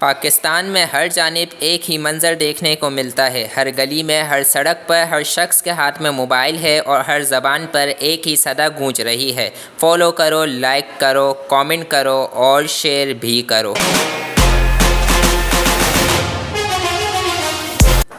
پاکستان میں ہر جانب ایک ہی منظر دیکھنے کو ملتا ہے۔ ہر گلی میں، ہر سڑک پر، ہر شخص کے ہاتھ میں موبائل ہے اور ہر زبان پر ایک ہی صدا گونج رہی ہے: فالو کرو، لائک کرو، کامنٹ کرو اور شیئر بھی کرو۔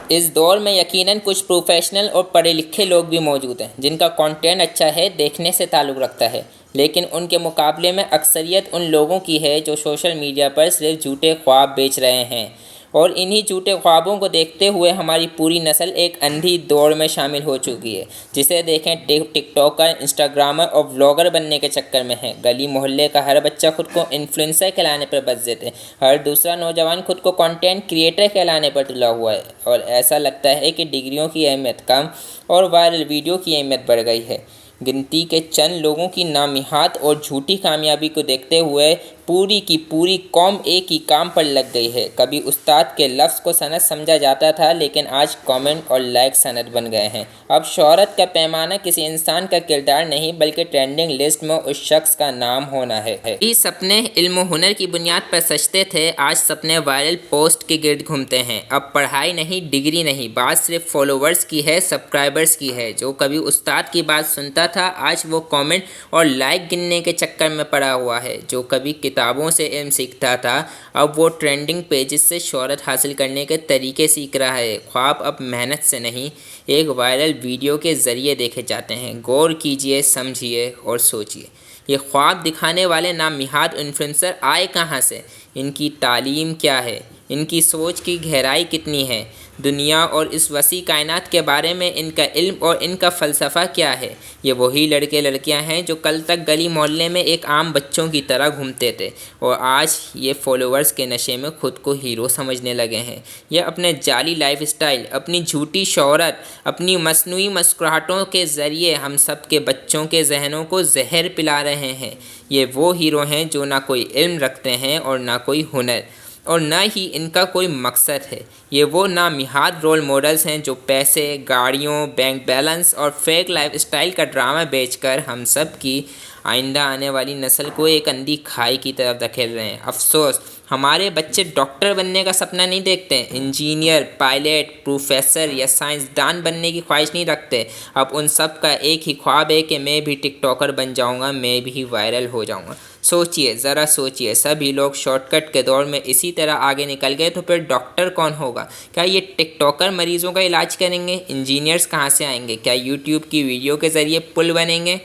اس دور میں یقیناً کچھ پروفیشنل اور پڑھے لکھے لوگ بھی موجود ہیں جن کا کنٹینٹ اچھا ہے، دیکھنے سے تعلق رکھتا ہے، لیکن ان کے مقابلے میں اکثریت ان لوگوں کی ہے جو سوشل میڈیا پر صرف جھوٹے خواب بیچ رہے ہیں، اور انہی جھوٹے خوابوں کو دیکھتے ہوئے ہماری پوری نسل ایک اندھی دوڑ میں شامل ہو چکی ہے، جسے دیکھیں ٹک ٹاکر، انسٹاگرامر اور ولاگر بننے کے چکر میں ہے۔ گلی محلے کا ہر بچہ خود کو انفلوئنسر کہلانے پر بد ضد ہے، ہر دوسرا نوجوان خود کو کنٹینٹ کریئٹر کہلانے پر تلا ہوا ہے، اور ایسا لگتا ہے کہ ڈگریوں کی اہمیت کم اور وائرل ویڈیو کی اہمیت بڑھ گئی ہے۔ گنتی کے چند لوگوں کی نامحات اور جھوٹی کامیابی کو دیکھتے ہوئے پوری کی پوری قوم ایک ہی کام پر لگ گئی ہے۔ کبھی استاد کے لفظ کو سند سمجھا جاتا تھا، لیکن آج کامنٹ اور لائک سند بن گئے ہیں۔ اب شہرت کا پیمانہ کسی انسان کا کردار نہیں بلکہ ٹرینڈنگ لسٹ میں اس شخص کا نام ہونا ہے۔ یہ سپنے علم و ہنر کی بنیاد پر سجتے تھے، آج سپنے وائرل پوسٹ کے گرد گھومتے ہیں۔ اب پڑھائی نہیں، ڈگری نہیں، بات صرف فالوورز کی ہے، سبسکرائبرز کی ہے۔ جو کبھی استاد کی بات سنتا تھا، آج وہ کامنٹ اور لائک گننے کے چکر میں پڑا ہوا ہے۔ جو کبھی کتابوں سے علم سیکھتا تھا، اب وہ ٹرینڈنگ پیجز سے شہرت حاصل کرنے کے طریقے سیکھ رہا ہے۔ خواب اب محنت سے نہیں، ایک وائرل ویڈیو کے ذریعے دیکھے جاتے ہیں۔ غور کیجئے، سمجھیے اور سوچیے، یہ خواب دکھانے والے نامحات انفلوئنسر آئے کہاں سے؟ ان کی تعلیم کیا ہے؟ ان کی سوچ کی گہرائی کتنی ہے؟ دنیا اور اس وسیع کائنات کے بارے میں ان کا علم اور ان کا فلسفہ کیا ہے؟ یہ وہی لڑکے لڑکیاں ہیں جو کل تک گلی محلے میں ایک عام بچوں کی طرح گھومتے تھے، اور آج یہ فالوورز کے نشے میں خود کو ہیرو سمجھنے لگے ہیں۔ یہ اپنے جعلی لائف اسٹائل، اپنی جھوٹی شہرت، اپنی مصنوعی مسکراہٹوں کے ذریعے ہم سب کے بچوں کے ذہنوں کو زہر پلا رہے ہیں۔ یہ وہ ہیرو ہیں جو نہ کوئی علم رکھتے ہیں اور نہ کوئی ہنر، اور نہ ہی ان کا کوئی مقصد ہے۔ یہ وہ نامحات رول ماڈلز ہیں جو پیسے، گاڑیوں، بینک بیلنس اور فیک لائف اسٹائل کا ڈرامہ بیچ کر ہم سب کی آئندہ آنے والی نسل کو ایک اندھی کھائی کی طرف دھکیل رہے ہیں۔ افسوس، ہمارے بچے ڈاکٹر بننے کا سپنا نہیں دیکھتے، انجینئر، پائلٹ، پروفیسر یا سائنسدان بننے کی خواہش نہیں رکھتے۔ اب ان سب کا ایک ہی خواب ہے کہ میں بھی ٹک ٹاکر بن جاؤں گا، میں بھی وائرل ہو جاؤں گا۔ سوچئے، ذرا سوچئے، سبھی لوگ شارٹ کٹ کے دور میں اسی طرح آگے نکل گئے تو پھر ڈاکٹر کون ہوگا؟ کیا یہ ٹک ٹاکر مریضوں کا علاج کریں گے؟ انجینئرز کہاں سے آئیں گے؟ کیا یوٹیوب کی ویڈیو کے ذریعے پل بنیں گے؟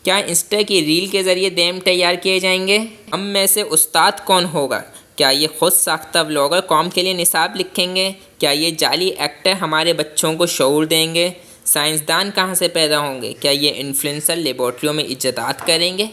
کیا انسٹا کی ریل کے ذریعے ڈیم تیار کیے جائیں گے؟ ہم میں سے استاد کون ہوگا؟ کیا یہ خود ساختہ ولاگر قوم کے لیے نصاب لکھیں گے؟ کیا یہ جعلی ایکٹر ہمارے بچوں کو شعور دیں گے؟ سائنسدان کہاں سے پیدا ہوں گے؟ کیا یہ انفلوئنسر لیبارٹریوں میں ایجادات کریں گے؟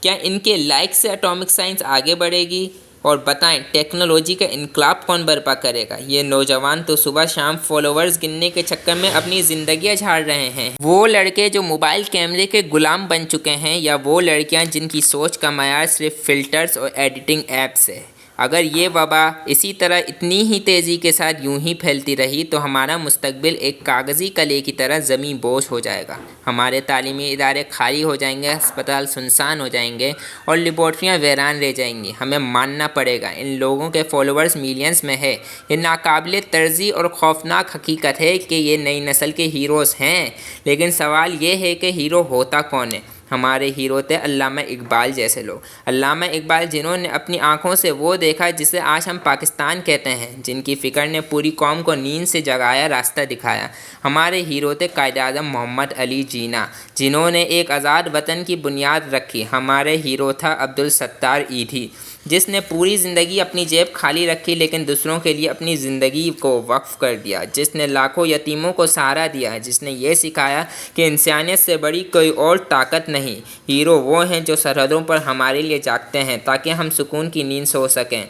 کیا ان کے لائک سے اٹامک سائنس آگے بڑھے گی؟ اور بتائیں، ٹیکنالوجی کا انقلاب کون برپا کرے گا؟ یہ نوجوان تو صبح شام فالوورز گننے کے چکر میں اپنی زندگیاں جھاڑ رہے ہیں۔ وہ لڑکے جو موبائل کیمرے کے غلام بن چکے ہیں، یا وہ لڑکیاں جن کی سوچ کا معیار صرف فلٹرز اور ایڈیٹنگ ایپس ہے؟ اگر یہ وبا اسی طرح اتنی ہی تیزی کے ساتھ یوں ہی پھیلتی رہی تو ہمارا مستقبل ایک کاغذی کلے کی طرح زمیں بوس ہو جائے گا۔ ہمارے تعلیمی ادارے خالی ہو جائیں گے، ہسپتال سنسان ہو جائیں گے اور لیبارٹریاں ویران رہ جائیں گی۔ ہمیں ماننا پڑے گا، ان لوگوں کے فالوورز ملینز میں ہے۔ یہ ناقابل ترجیح اور خوفناک حقیقت ہے کہ یہ نئی نسل کے ہیروز ہیں، لیکن سوال یہ ہے کہ ہیرو ہوتا کون ہے؟ ہمارے ہیرو تھے علامہ اقبال جیسے لوگ۔ علامہ اقبال جنہوں نے اپنی آنکھوں سے وہ دیکھا جسے آج ہم پاکستان کہتے ہیں، جن کی فکر نے پوری قوم کو نیند سے جگایا، راستہ دکھایا۔ ہمارے ہیرو تھے قائد اعظم محمد علی جناح، جنہوں نے ایک آزاد وطن کی بنیاد رکھی۔ ہمارے ہیرو تھا عبدالستار ایدھی، جس نے پوری زندگی اپنی جیب خالی رکھی لیکن دوسروں کے لیے اپنی زندگی کو وقف کر دیا، جس نے لاکھوں یتیموں کو سہارا دیا، جس نے یہ سکھایا کہ انسانیت سے بڑی کوئی اور طاقت نہیں۔ ہیرو وہ ہیں جو سرحدوں پر ہمارے لیے جاگتے ہیں تاکہ ہم سکون کی نیند سو سکیں۔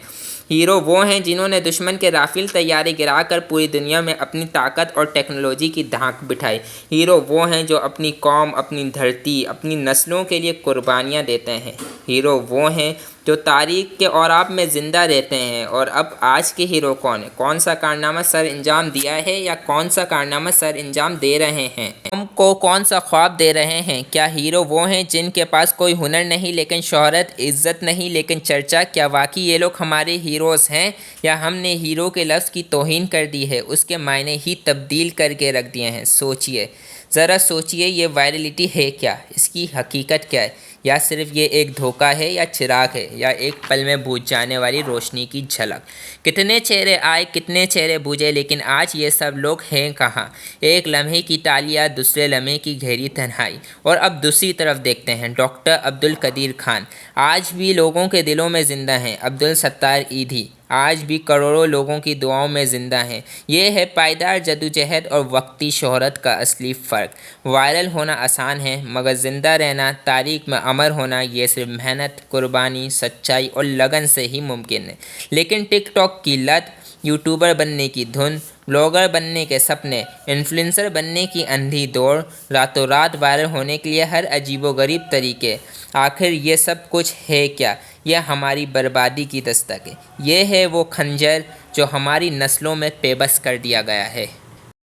ہیرو وہ ہیں جنہوں نے دشمن کے رافیل طیارے گرا کر پوری دنیا میں اپنی طاقت اور ٹیکنالوجی کی دھاک بٹھائی۔ ہیرو وہ ہیں جو اپنی قوم، اپنی دھرتی، اپنی نسلوں کے لیے قربانیاں دیتے ہیں۔ ہیرو وہ ہیں جو تاریخ کے اوراب میں زندہ رہتے ہیں۔ اور اب آج کے ہیرو کون ہیں؟ کون سا کارنامہ سر انجام دیا ہے یا کون سا کارنامہ سر انجام دے رہے ہیں؟ ہم کو کون سا خواب دے رہے ہیں؟ کیا ہیرو وہ ہیں جن کے پاس کوئی ہنر نہیں لیکن شہرت، عزت نہیں لیکن چرچا؟ کیا واقعی یہ لوگ ہمارے ہیروز ہیں یا ہم نے ہیرو کے لفظ کی توہین کر دی ہے، اس کے معنی ہی تبدیل کر کے رکھ دیے ہیں؟ سوچئے، ذرا سوچئے، یہ وائرلٹی ہے کیا؟ اس کی حقیقت کیا ہے؟ یا صرف یہ ایک دھوکہ ہے یا چراغ ہے یا ایک پل میں بجھ جانے والی روشنی کی جھلک؟ کتنے چہرے آئے، کتنے چہرے بجھے، لیکن آج یہ سب لوگ ہیں کہاں؟ ایک لمحے کی تالیاں، دوسرے لمحے کی گہری تنہائی۔ اور اب دوسری طرف دیکھتے ہیں، ڈاکٹر عبدالقدیر خان آج بھی لوگوں کے دلوں میں زندہ ہیں۔ عبدالستار ایدھی آج بھی کروڑوں لوگوں کی دعاؤں میں زندہ ہیں۔ یہ ہے پائیدار جدوجہد اور وقتی شہرت کا اصلی فرق۔ وائرل ہونا آسان ہے مگر زندہ رہنا، تاریخ میں امر ہونا، یہ صرف محنت، قربانی، سچائی اور لگن سے ہی ممکن ہے۔ لیکن ٹک ٹاک کی لت، یوٹیوبر بننے کی دھن، بلاگر بننے کے سپنے، انفلوئنسر بننے کی اندھی دوڑ، راتوں رات وائرل ہونے کے لیے ہر عجیب و غریب طریقے، آخر یہ سب کچھ ہے کیا؟ یہ ہماری بربادی کی دستک ہے۔ یہ ہے وہ خنجر جو ہماری نسلوں میں پے بس کر دیا گیا ہے۔